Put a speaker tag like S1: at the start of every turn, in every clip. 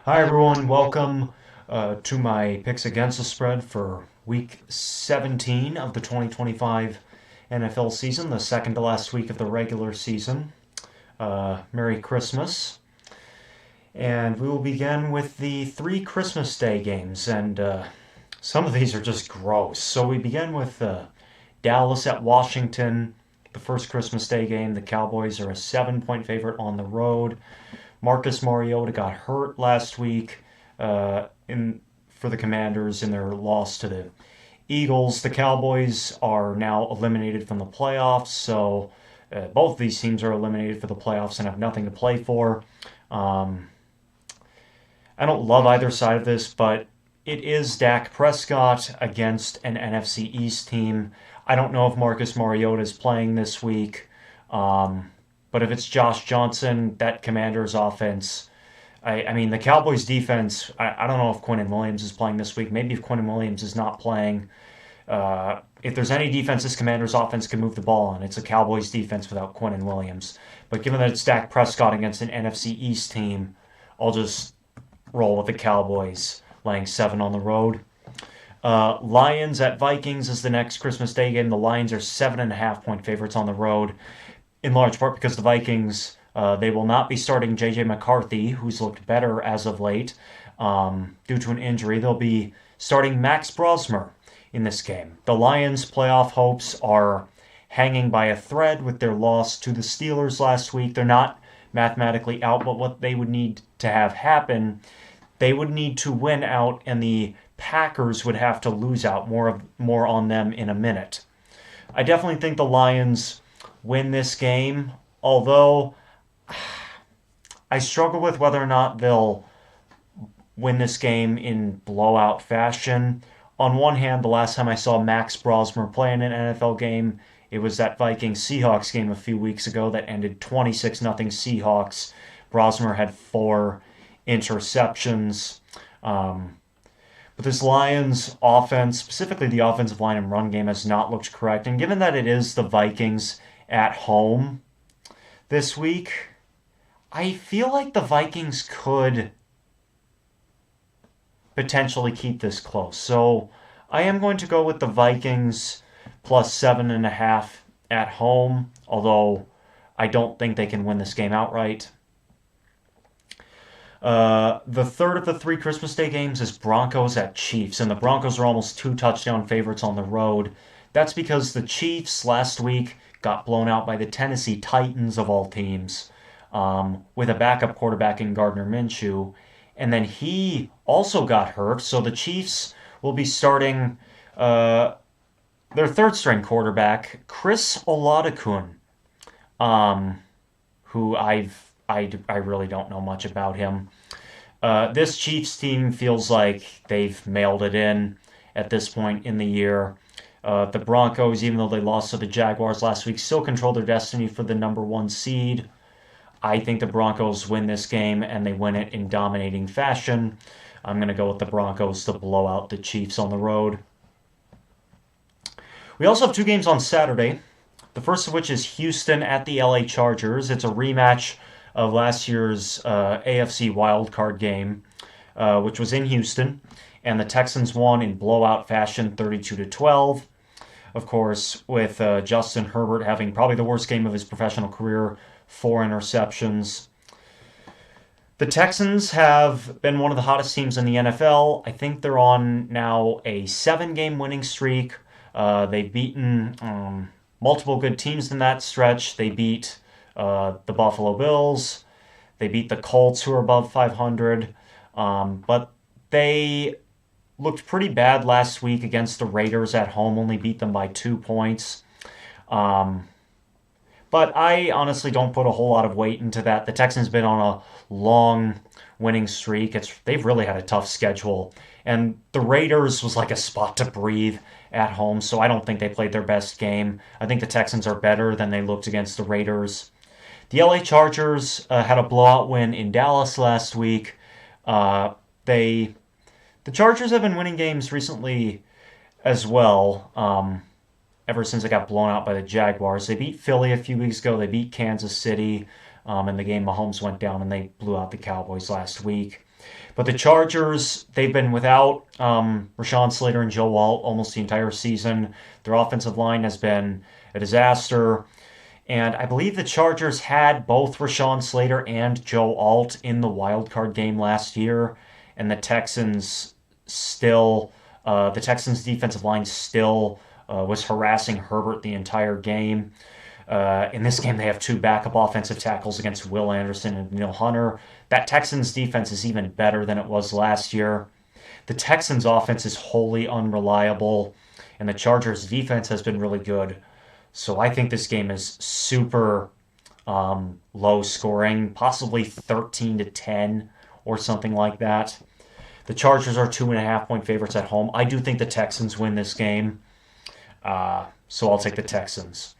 S1: Hi everyone, welcome to my picks against the spread for week 17 of the 2025 NFL season, the second to last week of the regular season. Merry Christmas. And we will begin with the three Christmas Day games, and some of these are just gross. So we begin with Dallas at Washington, the first Christmas Day game. The Cowboys are a 7-point favorite on the road. Marcus Mariota got hurt last week in for the Commanders in their loss to the Eagles. The Cowboys are now eliminated from the playoffs, so both of these teams are eliminated for the playoffs and have nothing to play for. Um, I don't love either side of this, but it is Dak Prescott against an NFC East team. I don't know if Marcus Mariota is playing this week. But if it's Josh Johnson, that Commanders offense, I mean, the Cowboys defense, I don't know if Quentin Williams is playing this week. Maybe if Quentin Williams is not playing, if there's any defense this Commanders offense can move the ball on, it's a Cowboys defense without Quentin Williams. But given that it's Dak Prescott against an NFC East team, I'll just roll with the Cowboys, laying 7 on the road. Lions at Vikings is the next Christmas Day game. The Lions are 7.5-point favorites on the road, in large part because the Vikings, they will not be starting J.J. McCarthy, who's looked better as of late, due to an injury. They'll be starting Max Brosmer in this game. The Lions' playoff hopes are hanging by a thread with their loss to the Steelers last week. They're not mathematically out, but what they would need to have happen, they would need to win out, and the Packers would have to lose out. More on them in a minute. I definitely think the Lions win this game, although I struggle with whether or not they'll win this game in blowout fashion. On one hand, the last time I saw Max Brosmer play in an NFL game, it was that Vikings-Seahawks game a few weeks ago that ended 26-0 Seahawks. Brosmer had 4 interceptions. But this Lions offense, specifically the offensive line and run game, has not looked correct. And given that it is the Vikings at home this week, I feel like the Vikings could potentially keep this close. So I am going to go with the Vikings plus 7.5 at home, although I don't think they can win this game outright. The third of the three Christmas Day games is Broncos at Chiefs, and the Broncos are almost 2 touchdown favorites on the road. That's because the Chiefs last week got blown out by the Tennessee Titans of all teams, with a backup quarterback in Gardner Minshew, and then he also got hurt. So the Chiefs will be starting their third string quarterback, Chris Oladokun, who I really don't know much about him. This Chiefs team feels like they've mailed it in at this point in the year. The Broncos, even though they lost to the Jaguars last week, still control their destiny for the number 1 seed. I think the Broncos win this game, and they win it in dominating fashion. I'm going to go with the Broncos to blow out the Chiefs on the road. We also have 2 games on Saturday, the first of which is Houston at the LA Chargers. It's a rematch of last year's AFC wildcard game, which was in Houston, and the Texans won in blowout fashion, 32-12. Of course, with Justin Herbert having probably the worst game of his professional career, 4 interceptions. The Texans have been one of the hottest teams in the NFL. I think they're on now a 7-game winning streak. They've beaten multiple good teams in that stretch. They beat the Buffalo Bills. They beat the Colts, who are above 500. But they looked pretty bad last week against the Raiders at home, only beat them by 2 points. But I honestly don't put a whole lot of weight into that. The Texans have been on a long winning streak. They've really had a tough schedule. And the Raiders was like a spot to breathe at home, so I don't think they played their best game. I think the Texans are better than they looked against the Raiders. The LA Chargers had a blowout win in Dallas last week. The Chargers have been winning games recently as well, ever since they got blown out by the Jaguars. They beat Philly a few weeks ago. They beat Kansas City in the game Mahomes went down, and they blew out the Cowboys last week. But the Chargers, they've been without Rashawn Slater and Joe Alt almost the entire season. Their offensive line has been a disaster. And I believe the Chargers had both Rashawn Slater and Joe Alt in the wild card game last year. And the Texans defensive line still was harassing Herbert the entire game. In this game, they have two backup offensive tackles against Will Anderson and Neil Hunter. That Texans defense is even better than it was last year. The Texans offense is wholly unreliable, and the Chargers defense has been really good. So I think this game is super low scoring, possibly 13-10 or something like that. The Chargers are 2.5 point favorites at home. I do think the Texans win this game, so I'll take the Texans.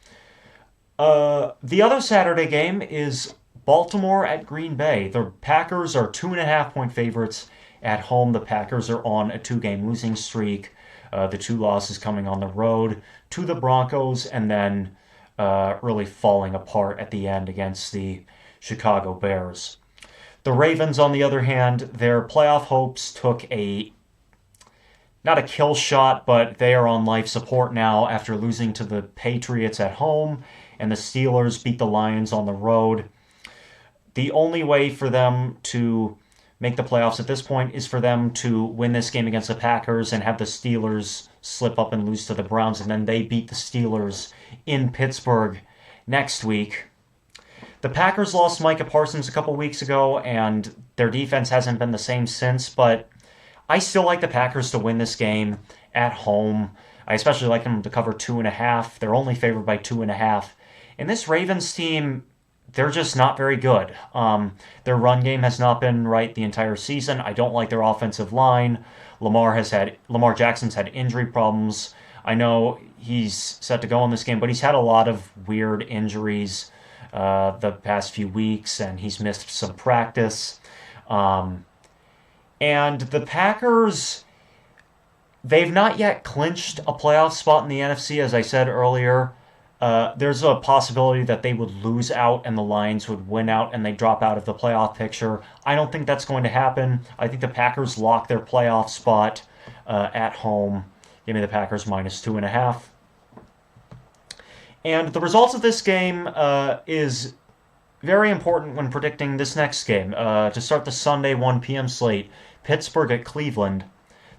S1: The other Saturday game is Baltimore at Green Bay. The Packers are 2.5 point favorites at home. The Packers are on a 2-game losing streak. The two losses coming on the road to the Broncos and then really falling apart at the end against the Chicago Bears. The Ravens, on the other hand, their playoff hopes took not a kill shot, but they are on life support now after losing to the Patriots at home, and the Steelers beat the Lions on the road. The only way for them to make the playoffs at this point is for them to win this game against the Packers and have the Steelers slip up and lose to the Browns, and then they beat the Steelers in Pittsburgh next week. The Packers lost Micah Parsons a couple weeks ago, and their defense hasn't been the same since, but I still like the Packers to win this game at home. I especially like them to cover 2.5. They're only favored by 2.5. And this Ravens team, they're just not very good. Their run game has not been right the entire season. I don't like their offensive line. Lamar Jackson's had injury problems. I know he's set to go in this game, but he's had a lot of weird injuries the past few weeks, and he's missed some practice. And the Packers, they've not yet clinched a playoff spot in the NFC, as I said earlier. There's a possibility that they would lose out and the Lions would win out and they drop out of the playoff picture. I don't think that's going to happen. I think the Packers lock their playoff spot at home. Give me the Packers minus 2.5. And the results of this game is very important when predicting this next game. To start the Sunday 1 p.m. slate, Pittsburgh at Cleveland.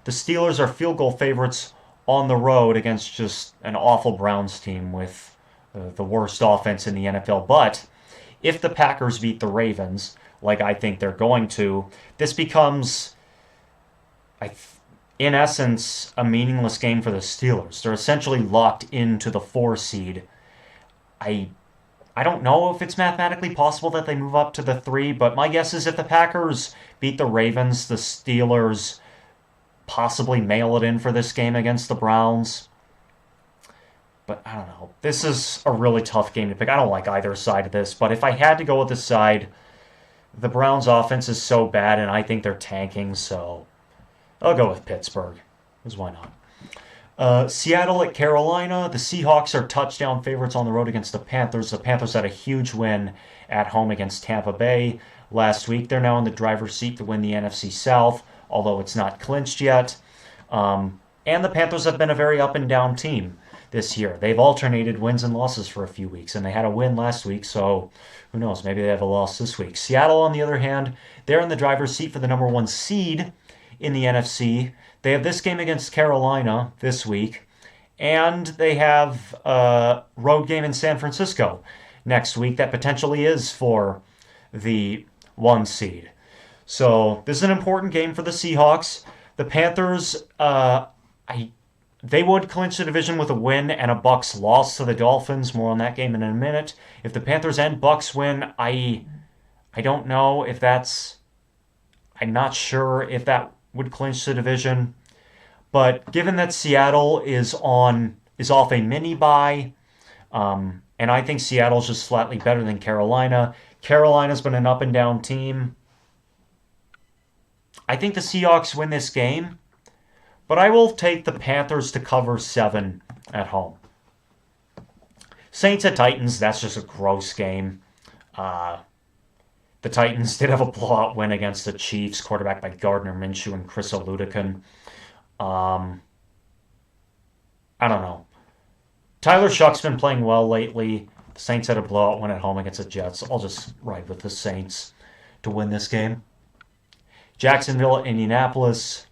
S1: The Steelers are field goal favorites on the road against just an awful Browns team with the worst offense in the NFL. But if the Packers beat the Ravens, like I think they're going to, this becomes, in essence, a meaningless game for the Steelers. They're essentially locked into the 4 seed. I don't know if it's mathematically possible that they move up to the 3, but my guess is if the Packers beat the Ravens, the Steelers possibly mail it in for this game against the Browns. But I don't know. This is a really tough game to pick. I don't like either side of this, but if I had to go with the side, the Browns offense is so bad and I think they're tanking, so I'll go with Pittsburgh. Because why not? Seattle at Carolina. The Seahawks are touchdown favorites on the road against the Panthers. The Panthers had a huge win at home against Tampa Bay last week. They're now in the driver's seat to win the NFC South, although it's not clinched yet. And the Panthers have been a very up and down team this year. They've alternated wins and losses for a few weeks, and they had a win last week, so who knows, maybe they have a loss this week. Seattle, on the other hand, they're in the driver's seat for the number 1 seed in the NFC. They have this game against Carolina this week, and they have a road game in San Francisco next week that potentially is for the 1 seed. So this is an important game for the Seahawks. The Panthers, they would clinch the division with a win and a Bucks loss to the Dolphins. More on that game in a minute. If the Panthers and Bucks win, I don't know if that's... I'm not sure if that would clinch the division. But given that Seattle is off a mini bye, and I think Seattle's just slightly better than Carolina. Carolina's been an up and down team. I think the Seahawks win this game, but I will take the Panthers to cover 7 at home. Saints at Titans, that's just a gross game. The Titans did have a blowout win against the Chiefs, quarterbacked by Gardner Minshew and Chris Oludekin. Um, I don't know. Tyler Shuck's been playing well lately. The Saints had a blowout win at home against the Jets. I'll just ride with the Saints to win this game. Jacksonville, Indianapolis.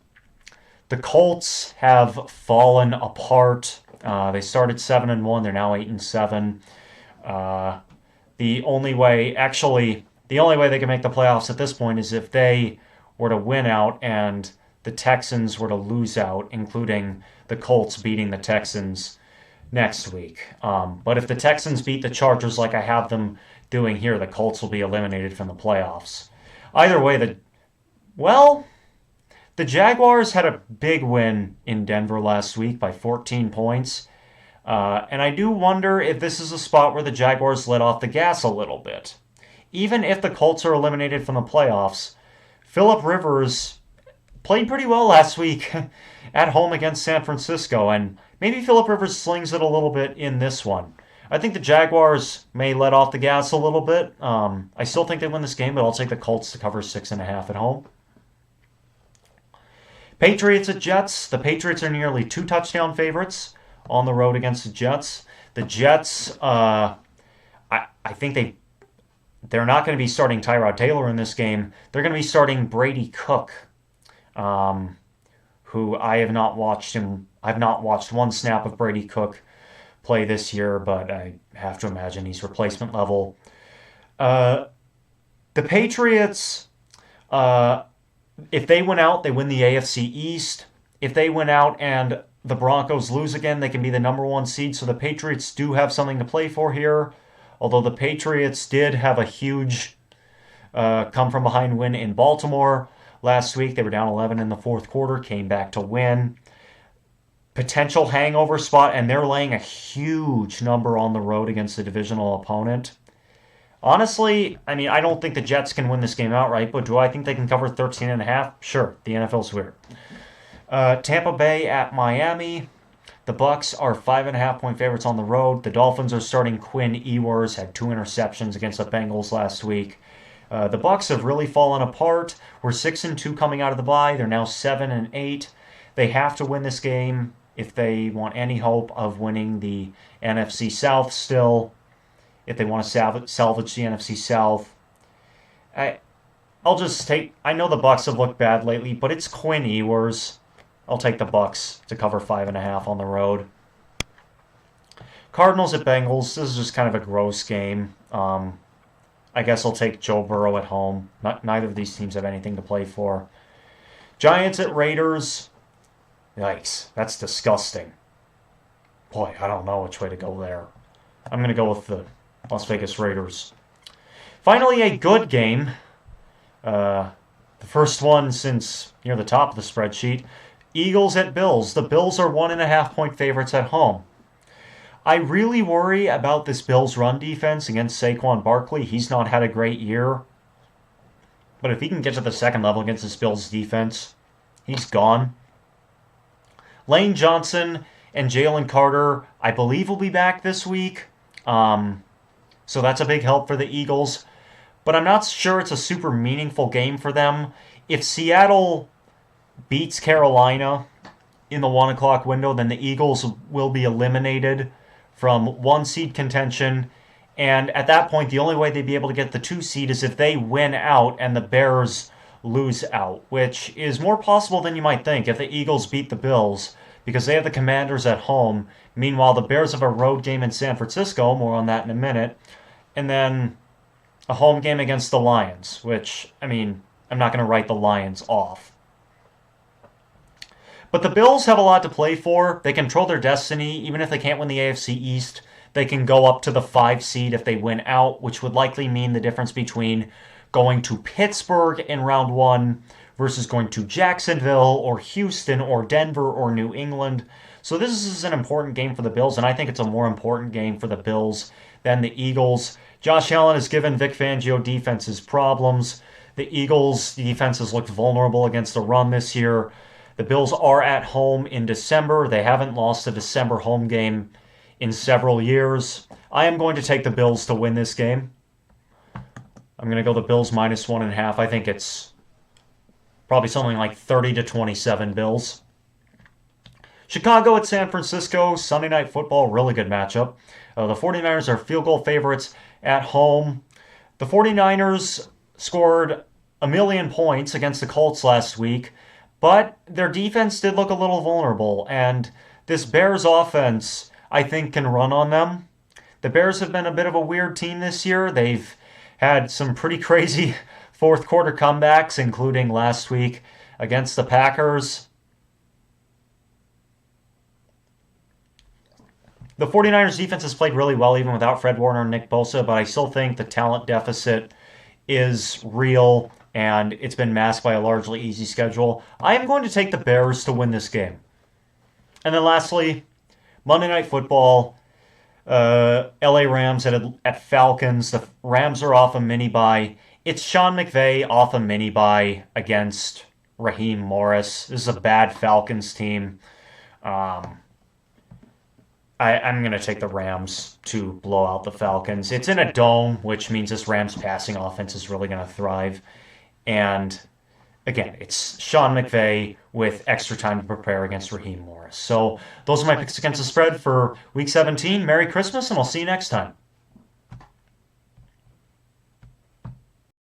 S1: The Colts have fallen apart. They started 7-1. They're now 8-7. Uh, the only way they can make the playoffs at this point is if they were to win out and the Texans were to lose out, including the Colts beating the Texans next week. But if the Texans beat the Chargers like I have them doing here, the Colts will be eliminated from the playoffs. Either way, well, the Jaguars had a big win in Denver last week by 14 points. And I do wonder if this is a spot where the Jaguars let off the gas a little bit. Even if the Colts are eliminated from the playoffs, Phillip Rivers played pretty well last week at home against San Francisco, and maybe Phillip Rivers slings it a little bit in this one. I think the Jaguars may let off the gas a little bit. I still think they win this game, but I'll take the Colts to cover 6.5 at home. Patriots at Jets. The Patriots are nearly 2 touchdown favorites on the road against the Jets. The Jets, I think they're not going to be starting Tyrod Taylor in this game. They're going to be starting Brady Cook, who I have not watched him. I've not watched one snap of Brady Cook play this year, but I have to imagine he's replacement level. The Patriots, if they win out, they win the AFC East. If they win out and the Broncos lose again, they can be the #1 seed. So the Patriots do have something to play for here. Although the Patriots did have a huge come-from-behind win in Baltimore last week. They were down 11 in the fourth quarter, came back to win. Potential hangover spot, and they're laying a huge number on the road against the divisional opponent. Honestly, I mean, I don't think the Jets can win this game outright, but do I think they can cover 13.5? Sure, the NFL's weird. Tampa Bay at Miami. The Bucks are 5.5-point favorites on the road. The Dolphins are starting Quinn Ewers, had 2 interceptions against the Bengals last week. The Bucks have really fallen apart. We're 6-2 coming out of the bye. They're now 7-8. They have to win this game if they want any hope of winning the NFC South still. If they want to salvage the NFC South. I'll just take. I know the Bucks have looked bad lately, but it's Quinn Ewers. I'll take the Bucks to cover 5.5 on the road. Cardinals at Bengals. This is just kind of a gross game. I guess I'll take Joe Burrow at home. Neither of these teams have anything to play for. Giants at Raiders. Yikes, that's disgusting. Boy, I don't know which way to go there. I'm going to go with the Las Vegas Raiders. Finally, a good game. The first one since near the top of the spreadsheet. Eagles at Bills. The Bills are 1.5-point favorites at home. I really worry about this Bills run defense against Saquon Barkley. He's not had a great year. But if he can get to the second level against this Bills defense, he's gone. Lane Johnson and Jalen Carter, I believe, will be back this week. So that's a big help for the Eagles. But I'm not sure it's a super meaningful game for them. If Seattle beats Carolina in the 1 o'clock window, then the Eagles will be eliminated from 1 seed contention. And at that point, the only way they'd be able to get the 2 seed is if they win out and the Bears lose out, which is more possible than you might think if the Eagles beat the Bills, because they have the Commanders at home. Meanwhile, the Bears have a road game in San Francisco, more on that in a minute, and then a home game against the Lions, which, I mean, I'm not going to write the Lions off. But the Bills have a lot to play for. They control their destiny. Even if they can't win the AFC East, they can go up to the 5 seed if they win out, which would likely mean the difference between going to Pittsburgh in round 1 versus going to Jacksonville or Houston or Denver or New England. So this is an important game for the Bills, and I think it's a more important game for the Bills than the Eagles. Josh Allen has given Vic Fangio defenses problems. The Eagles' defense has looked vulnerable against the run this year. The Bills are at home in December. They haven't lost a December home game in several years. I am going to take the Bills to win this game. I'm going to go the Bills minus 1.5. I think it's probably something like 30 to 27 Bills. Chicago at San Francisco, Sunday Night Football, really good matchup. The 49ers are field goal favorites at home. The 49ers scored a million points against the Colts last week, but their defense did look a little vulnerable, and this Bears offense, I think, can run on them. The Bears have been a bit of a weird team this year. They've had some pretty crazy fourth quarter comebacks, including last week against the Packers. The 49ers defense has played really well even without Fred Warner and Nick Bosa, but I still think the talent deficit is real and it's been masked by a largely easy schedule. I am going to take the Bears to win this game. And then lastly, Monday Night Football, LA Rams at Falcons. The Rams are off a mini bye. It's Sean McVay off a mini bye against Raheem Morris. This is a bad Falcons team. Um, I'm going to take the Rams to blow out the Falcons. It's in a dome, which means this Rams passing offense is really going to thrive. And again, it's Sean McVay with extra time to prepare against Raheem Morris. So those are my picks against the spread for Week 17. Merry Christmas, and I'll see you next time.